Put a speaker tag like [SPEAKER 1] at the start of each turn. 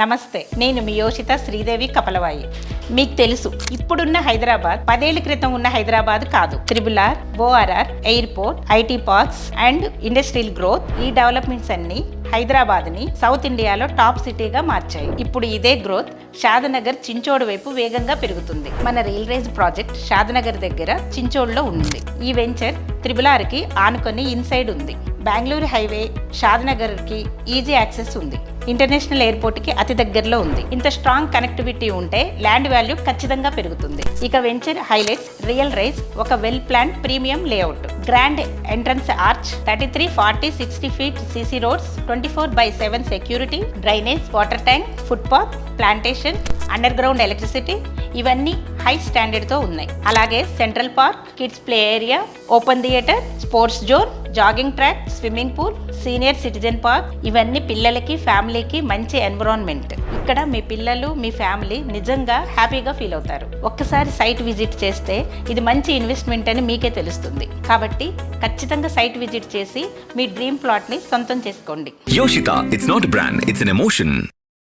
[SPEAKER 1] నమస్తే, నేను మీ యోషిత శ్రీదేవి కపలవాయి. మీకు తెలుసు, ఇప్పుడున్న హైదరాబాద్ 10 ఏళ్ల క్రితం ఉన్న హైదరాబాద్ కాదు. RRR, ORR, airport, IT parks and industrial growth, ఈ డెవలప్మెంట్స్ అన్ని హైదరాబాద్ ని సౌత్ ఇండియాలో టాప్ సిటీగా మార్చాయి. ఇప్పుడు ఇదే గ్రోత్ షాద్నగర్, చించోడ్ వైపు వేగంగా పెరుగుతుంది. మన రైల్ రైజ్ ప్రాజెక్ట్ షాద్నగర్ దగ్గర చించోడ్లో ఉంది. ఈ వెంచర్ RRRకి ఆనుకొని ఇన్సైడ్ ఉంది. బెంగళూరు హైవే షాద్నగర్కి ఈజీ యాక్సెస్ ఉంది. ఇంటర్నేషనల్ ఎయిర్పోర్ట్కి అతి దగ్గరలో ఉంది. ఇంత స్ట్రాంగ్ కనెక్టివిటీ ఉంటే ల్యాండ్ వాల్యూ ఖచ్చితంగా పెరుగుతుంది. ఇక వెంచర్ హైలైట్స్ రియల్ రైజ్, ఒక well plan premium layout, grand entrance arch, 33, 40, 60 feet CC roads, 24/7 security, drainage, water tank, footpath, plantation, under ground electricity, ఇవన్నీ హై స్టాండర్డ్తో ఉన్నాయి. అలాగే central park, kids play area, open theatre, sports zone, jogging track, swimming pool, senior citizen park, ఇవన్నీ పిల్లలకి ఫ్యామిలీకి మంచి environment. ఇక్కడ మీ పిల్లలు మీ family నిజంగా హ్యాపీగా ఫీల్ అవుతారు. ఒక్కసారి సైట్ విజిట్ చేస్తే ఇది మంచి ఇన్వెస్ట్మెంట్ అని మీకే తెలుస్తుంది. కాబట్టి ఖచ్చితంగా సైట్ విజిట్ చేసి మీ డ్రీమ్ ప్లాట్ని సొంతం చేసుకోండి.
[SPEAKER 2] Yoshita, it's not a brand, it's an emotion.